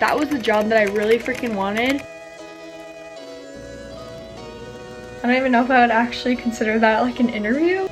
that was the job that I really freaking wanted. I don't even know if I would actually consider that like an interview.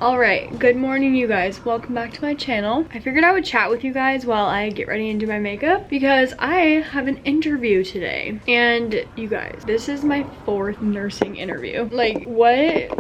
Alright, good morning you guys. Welcome back to my channel. I figured I would chat with you guys while I get ready and do my makeup because I have an interview today. And you guys, this is my 4th nursing interview. Like, what?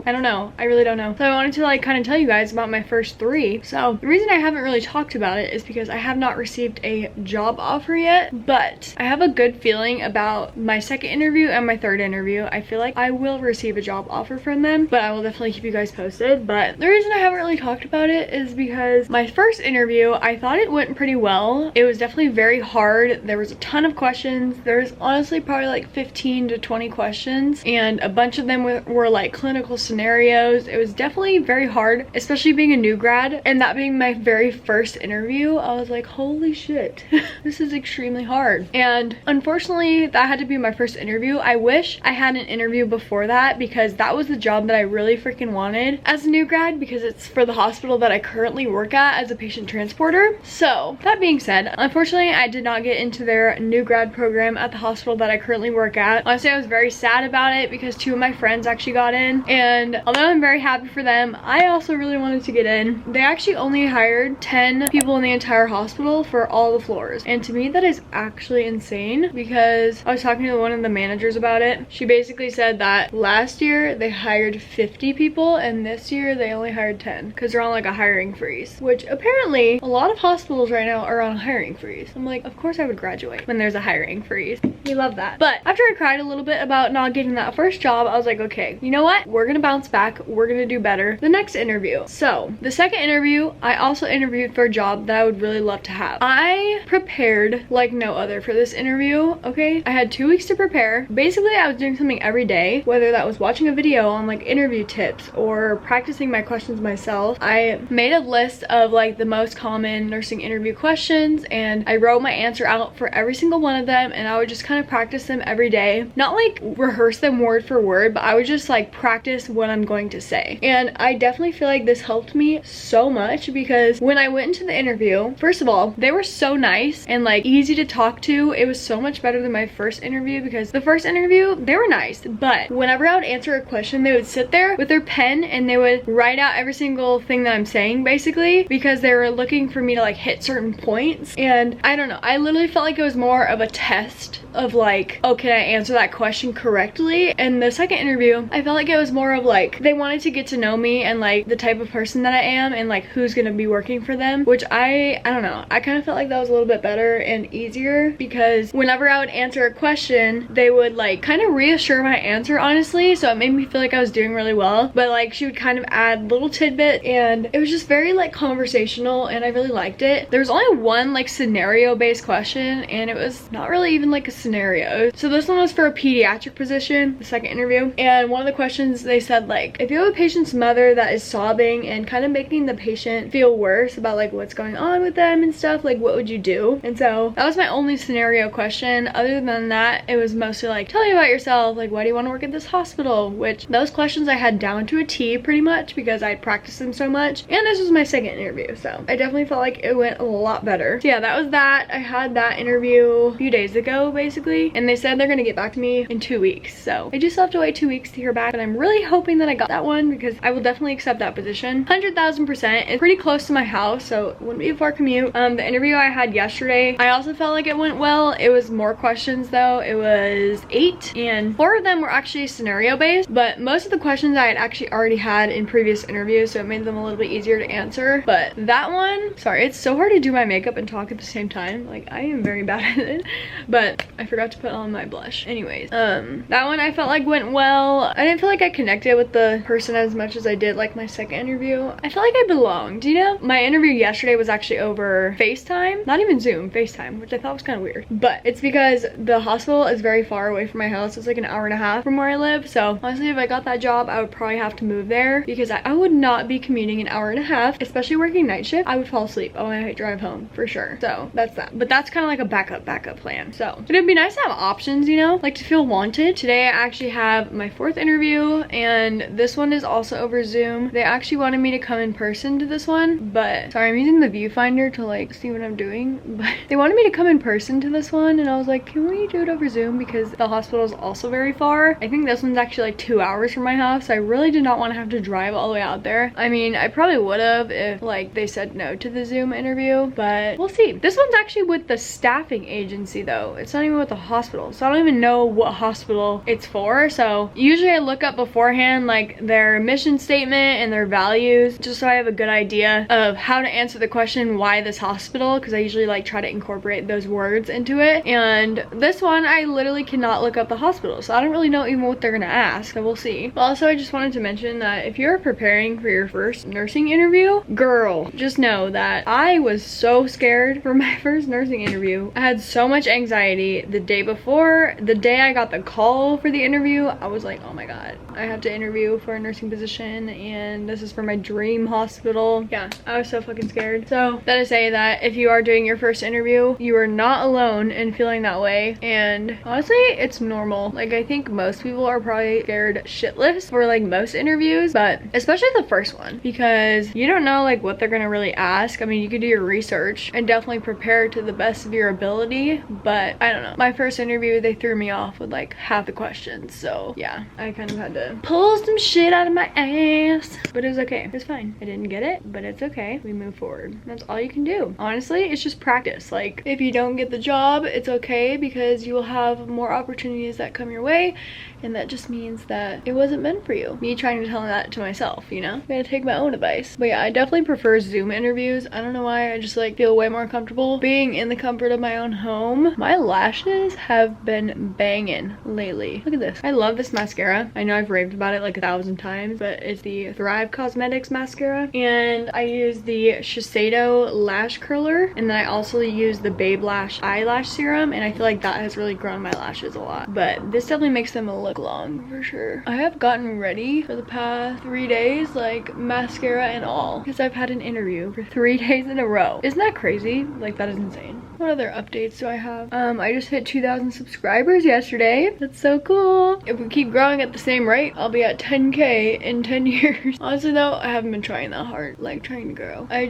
I don't know. I really don't know. So I wanted to like kind of tell you guys about my first 3. So the reason I haven't really talked about it is because I have not received a job offer yet, but I have a good feeling about my 2nd interview and my 3rd interview. I feel like I will receive a job offer from them, but I will definitely keep you guys posted. But the reason I haven't really talked about it is because my first interview, I thought it went pretty well. It was definitely very hard. There was a ton of questions. There's honestly probably like 15 to 20 questions, and a bunch of them were like clinical scenarios. It was definitely very hard, especially being a new grad, and that being my very first interview. I was like, holy shit, this is extremely hard. And unfortunately, that had to be my first interview. I wish I had an interview before that because that was the job that I really freaking wanted as a new grad, because it's for the hospital that I currently work at as a patient transporter. So that being said, unfortunately I did not get into their new grad program at the hospital that I currently work at. Honestly, I was very sad about it because 2 of my friends actually got in, and although I'm very happy for them, I also really wanted to get in. They actually only hired 10 people in the entire hospital for all the floors, and to me that is actually insane because I was talking to one of the managers about it. She basically said that last year they hired 50 people and this year they only hired 10 because they're on like a hiring freeze, which apparently a lot of hospitals right now are on a hiring freeze. I'm like, of course I would graduate when there's a hiring freeze. We love that. But after I cried a little bit about not getting that first job, I was like, okay, you know what? We're gonna bounce back. We're gonna do better the next interview. So the 2nd interview, I also interviewed for a job that I would really love to have. I prepared like no other for this interview, okay? I had 2 weeks to prepare. Basically, I was doing something every day, whether that was watching a video on like interview tips or practicing my questions myself. I made a list of like the most common nursing interview questions, and I wrote my answer out for every single one of them, and I would just kind of practice them every day. Not like rehearse them word for word, but I would just like practice what I'm going to say. And I definitely feel like this helped me so much because when I went into the interview, first of all, they were so nice and like easy to talk to. It was so much better than my first interview because the first interview, they were nice, but whenever I would answer a question, they would sit there with their pen and they would write out out every single thing that I'm saying basically, because they were looking for me to like hit certain points. And I don't know, I literally felt like it was more of a test of like, oh, can I answer that question correctly? And the second interview, I felt like it was more of like, they wanted to get to know me and like the type of person that I am and like who's gonna be working for them, which I don't know, I kind of felt like that was a little bit better and easier, because whenever I would answer a question, they would like kind of reassure my answer, honestly, so it made me feel like I was doing really well. But like she would kind of add little tidbit, and it was just very like conversational, and I really liked it. There was only one like scenario based question, and it was not really even like a scenario. So this one was for a pediatric position, the second interview, and one of the questions they said like, if you have a patient's mother that is sobbing and kind of making the patient feel worse about like what's going on with them and stuff, like what would you do? And so that was my only scenario question. Other than that, it was mostly like, tell me about yourself, like why do you want to work at this hospital? Which those questions I had down to a T pretty much, because I'd practiced them so much, and this was my second interview, so I definitely felt like it went a lot better. So yeah, that was that. I had that interview a few days ago basically, and they said they're gonna get back to me in 2 weeks, so I just have to wait 2 weeks to hear back, and I'm really hoping that I got that one, because I will definitely accept that position 100,000%. It's pretty close to my house, so it wouldn't be a far commute. The interview I had yesterday, I also felt like it went well. It was more questions though. It was 8, and 4 of them were actually scenario based, but most of the questions I had actually already had in previous interviews, so it made them a little bit easier to answer. But that one, sorry, it's so hard to do my makeup and talk at the same time, like I am very bad at it, but I forgot to put on my blush. Anyways, that one I felt like went well. I didn't feel like I connected with the person as much as I did like my second interview. I felt like I belonged, you know? My interview yesterday was actually over FaceTime, not even Zoom, FaceTime, which I thought was kind of weird, but it's because the hospital is very far away from my house. It's like an hour and a half from where I live, so honestly if I got that job I would probably have to move there, because I would not be commuting an hour and a half, especially working night shift. I would fall asleep on my drive home for sure. So that's that, but that's kind of like a backup plan. So it'd be nice to have options, you know, like to feel wanted. Today I actually have my 4th interview, and this one is also over Zoom. They actually wanted me to come in person to this one, but sorry, I'm using the viewfinder to like see what I'm doing, but they wanted me to come in person to this one, and I was like, can we do it over Zoom, because the hospital is also very far. I think this one's actually like 2 hours from my house, so I really did not want to have to drive all the way out there. I mean, I probably would have if like they said no to the Zoom interview, but we'll see. This one's actually with the staffing agency though. It's not even with the hospital, so I don't even know what hospital it's for. So usually I look up beforehand like their mission statement and their values, just so I have a good idea of how to answer the question, why this hospital, because I usually like try to incorporate those words into it. And this one I literally cannot look up the hospital, so I don't really know even what they're gonna ask, so we'll see. But also I just wanted to mention that if you're preparing for your first nursing interview, girl, just know that I was so scared for my first nursing interview. I had so much anxiety the day before. The day I got the call for the interview, I was like, oh my god, I have to interview for a nursing position, and this is for my dream hospital. Yeah, I was so fucking scared. So that to say that if you are doing your first interview, you are not alone in feeling that way, and honestly it's normal. Like I think most people are probably scared shitless for like most interviews, but especially the first one, because you don't know like what they're gonna really ask. I mean, you could do your research and definitely prepare to the best of your ability, but I don't know, my first interview they threw me off with like half the questions, so yeah, I kind of had to pull some shit out of my ass, but it was okay. It's fine. I didn't get it, but it's okay. We move forward. That's all you can do. Honestly, it's just practice. Like if you don't get the job, it's okay, because you will have more opportunities that come your way, and that just means that it wasn't meant for you. Me trying to tell that to myself, you know? I'm gonna take my own advice. But yeah, I definitely prefer Zoom interviews. I don't know why, I just like feel way more comfortable being in the comfort of my own home. My lashes have been banging lately. Look at this. I love this mascara. I know I've raved about it like 1,000 times, but it's the Thrive Cosmetics mascara, and I use the Shiseido lash curler, and then I also use the Babe Lash eyelash serum, and I feel like that has really grown my lashes a lot, but this definitely makes them look long for sure. I have gotten ready for the past 3 days, like mascara and all, because I've had an interview for 3 days in a row. Isn't that crazy? Like that is insane. What other updates do I have? I just hit 2,000 subscribers yesterday. That's so cool. If we keep growing at the same rate, I'll be at 10K in 10 years. Honestly though, I haven't been trying that hard, like trying to grow. I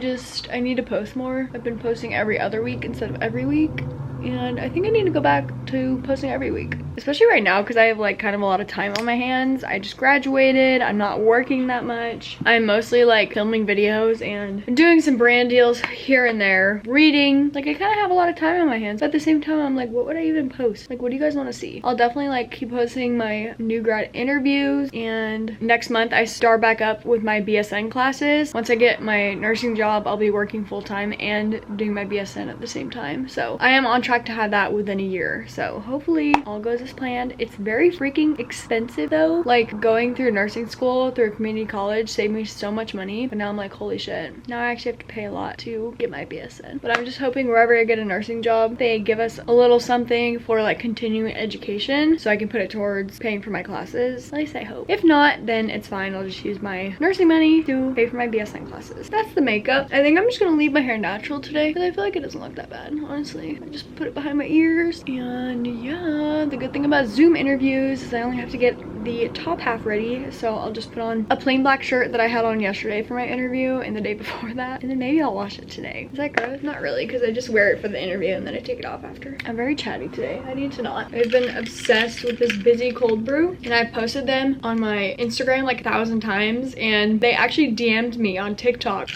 need to post more. I've been posting every other week instead of every week. and I think I need to go back to posting every week, especially right now because I have like kind of a lot of time on my hands. I just graduated, I'm not working that much. I'm mostly like filming videos and doing some brand deals here and there, reading. Like I kind of have a lot of time on my hands, but at the same time I'm like, what would I even post? Like, what do you guys want to see? I'll definitely like keep posting my new grad interviews, and next month I start back up with my BSN classes. Once I get my nursing job, I'll be working full-time and doing my BSN at the same time. So I am on track to have that within a year. So hopefully all goes as planned. It's very freaking expensive though. Like going through nursing school through a community college saved me so much money, but now I'm like, holy shit, now I actually have to pay a lot to get my BSN. But I'm just hoping wherever I get a nursing job, they give us a little something for like continuing education so I can put it towards paying for my classes. At least I hope. If not, then it's fine. I'll just use my nursing money to pay for my BSN classes. That's the makeup. I think I'm just gonna leave my hair natural today because I feel like it doesn't look that bad, honestly. I just put it behind my ears, and yeah, the good thing about Zoom interviews is I only have to get the top half ready, so I'll just put on a plain black shirt that I had on yesterday for my interview and the day before that, and then maybe I'll wash it today. Is that gross? Not really, because I just wear it for the interview and then I take it off after. I'm very chatty today. I need to not. I've been obsessed with this Busy cold brew, and I posted them on my Instagram like 1,000 times, and they actually DM'd me on TikTok.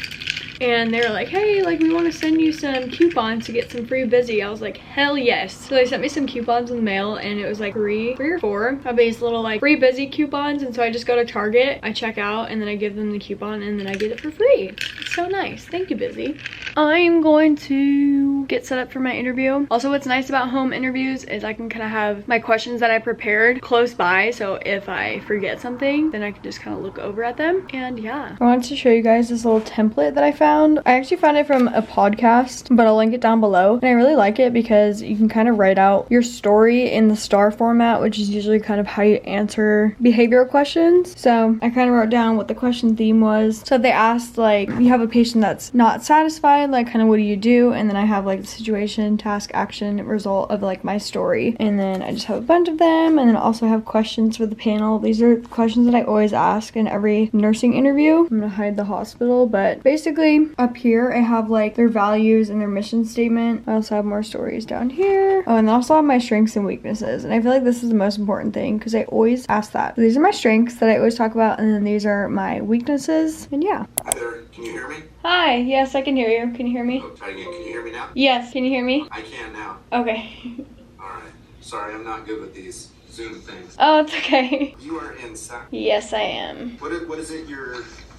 And they were like, hey, like we want to send you some coupons to get some free Busy. I was like, hell yes. So they sent me some coupons in the mail, and it was like three or four of these little like free Busy coupons. And so I just go to Target, I check out, and then I give them the coupon, and then I get it for free. It's so nice. Thank you, Busy. I'm going to get set up for my interview. Also, what's nice about home interviews is I can kind of have my questions that I prepared close by, so if I forget something, then I can just kind of look over at them. And yeah, I wanted to show you guys this little template that I found. I actually found it from a podcast, but I'll link it down below. And I really like it because you can kind of write out your story in the STAR format, which is usually kind of how you answer behavioral questions. So I kind of wrote down what the question theme was. So they asked like, you have a patient that's not satisfied, like kind of what do you do? And then I have like the situation, task, action, result of like my story. And then I just have a bunch of them, and then also have questions for the panel. These are questions that I always ask in every nursing interview. I'm gonna hide the hospital, but basically up here I have like their values and their mission statement. I also have more stories down here. Oh, and I also have my strengths and weaknesses, and I feel like this is the most important thing because I always ask that. So these are my strengths that I always talk about, and then these are my weaknesses. And yeah. Hi there, can you hear me? Hi, yes, I can hear you. Can you hear me? Oh, try again. Can you hear me now? Yes, can you hear me? I can now. Okay. Alright. Sorry, I'm not good with these Zoom things. Oh, it's okay. You are in SAC. Yes, I am. What is it you're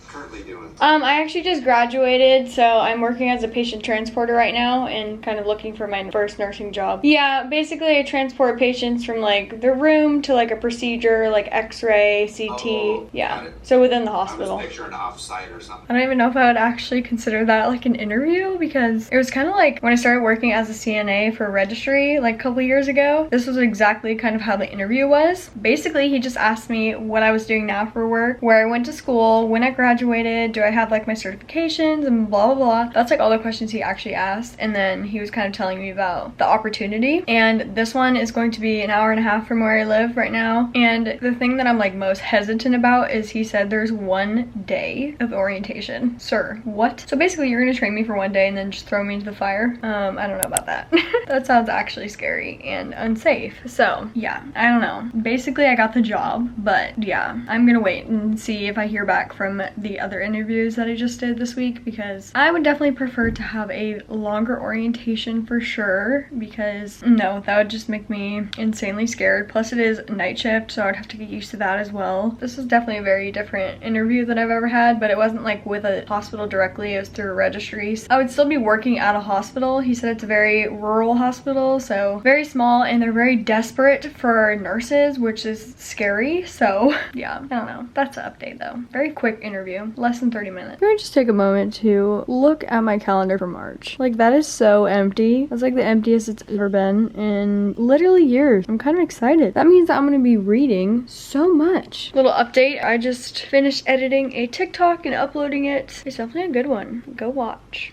currently doing? I actually just graduated, so I'm working as a patient transporter right now and kind of looking for my first nursing job. Yeah, basically I transport patients from like the room to like a procedure, like x-ray, CT. Oh, yeah, so within the I was hospital. picturing off-site or something. I don't even know if I would actually consider that like an interview, because it was kind of like when I started working as a CNA for registry like a couple years ago. This was exactly kind of how the interview was. Basically, he just asked me what I was doing now for work, where I went to school, when I graduated, do I have like my certifications, and blah blah blah. That's like all the questions he actually asked. And then he was kind of telling me about the opportunity, and this one is going to be an hour and a half from where I live right now. And the thing that I'm like most hesitant about is he said there's 1 day of orientation. Sir, what? So basically you're gonna train me for 1 day and then just throw me into the fire? I don't know about that. That sounds actually scary and unsafe. So yeah, I don't know. Basically I got the job, but yeah, I'm gonna wait and see if I hear back from the other interviews that I just did this week, because I would definitely prefer to have a longer orientation for sure, because no, that would just make me insanely scared. Plus it is night shift, so I'd have to get used to that as well. This is definitely a very different interview than I've ever had, but it wasn't like with a hospital directly, it was through registries. I would still be working at a hospital. He said it's a very rural hospital, so very small, and they're very desperate for nurses, which is scary. So yeah, I don't know. That's an update though. Very quick interview, less than 30 minutes. I'm gonna just take a moment to look at my calendar for March. Like that is so empty. That's like the emptiest it's ever been in literally years. I'm kind of excited. That means that I'm gonna be reading so much. Little update, I just finished editing a TikTok and uploading it. It's definitely a good one. Go watch.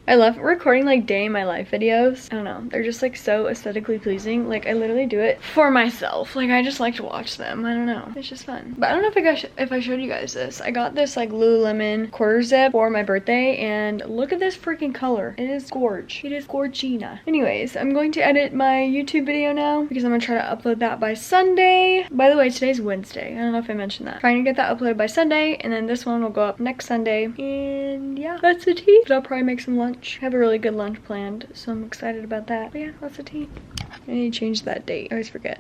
I love recording like day in my life videos. I don't know, they're just like so aesthetically pleasing. Like I literally do it for myself. Like I just like to watch them. I don't know, it's just fun. But I don't know if I showed you guys this. I got this like Lululemon quarter zip for my birthday, and look at this freaking color. It is gorge. It is gorgina. Anyways, I'm going to edit my YouTube video now because I'm gonna try to upload that by Sunday. By the way, today's Wednesday. I don't know if I mentioned that. Trying to get that uploaded by Sunday, and then this one will go up next Sunday. And yeah, that's the tea. But I'll probably make some lunch. I have a really good lunch planned, so I'm excited about that. But yeah, that's the tea. I need to change that date. I always forget.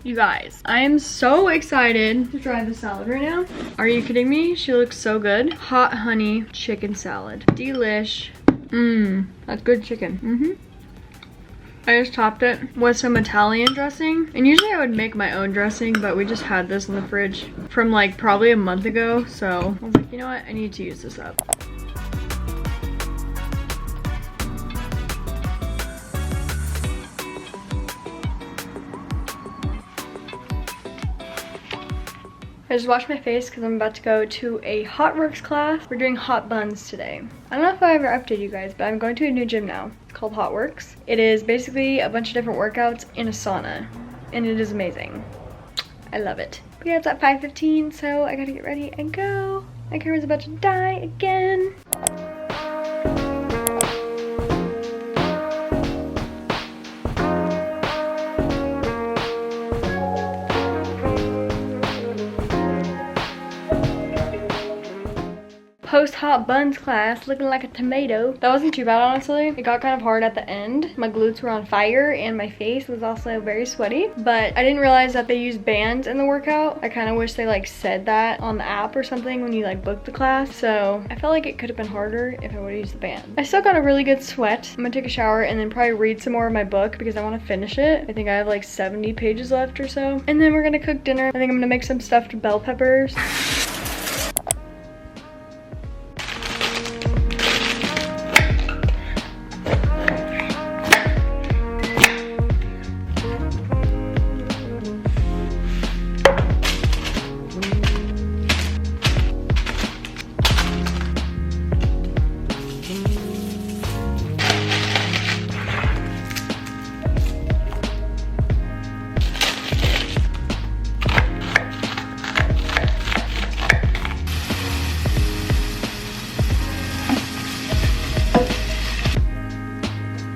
You guys, I am so excited to try the salad right now. Are you kidding me? She looks so good. Hot honey chicken salad. Delish. That's good chicken. I just topped it with some Italian dressing. And usually I would make my own dressing, but we just had this in the fridge from like probably a month ago. So I was like, you know what? I need to use this up. I just washed my face because I'm about to go to a hot works class. We're doing hot buns today. I don't know if I ever updated you guys, but I'm going to a new gym now. It's called Hot Works. It is basically a bunch of different workouts in a sauna, and it is amazing. I love it. But yeah, it's at 5:15, so I gotta get ready and go. My camera's about to die again. Post hot buns class, looking like a tomato. That wasn't too bad, honestly. It got kind of hard at the end. My glutes were on fire and my face was also very sweaty, but I didn't realize that they use bands in the workout. I kind of wish they like said that on the app or something when you like book the class. So I felt like it could have been harder if I would have used the band. I still got a really good sweat. I'm gonna take a shower and then probably read some more of my book because I want to finish it. I think I have like 70 pages left or so. And then we're gonna cook dinner. I think I'm gonna make some stuffed bell peppers.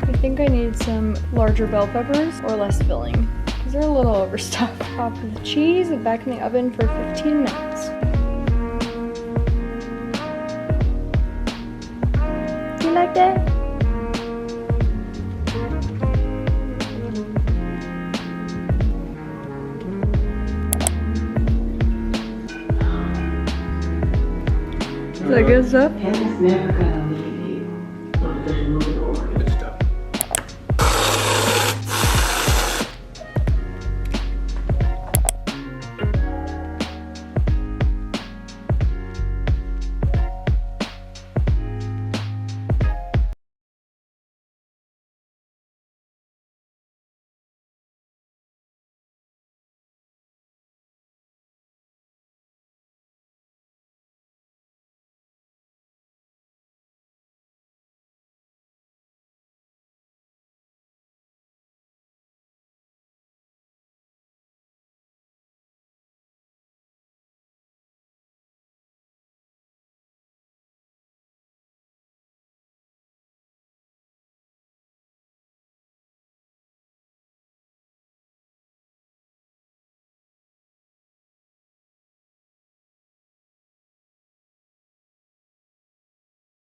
I think I need some larger bell peppers or less filling because they're a little overstuffed. Pop the cheese and back in the oven for 15 minutes. Do you like that? Is that good stuff?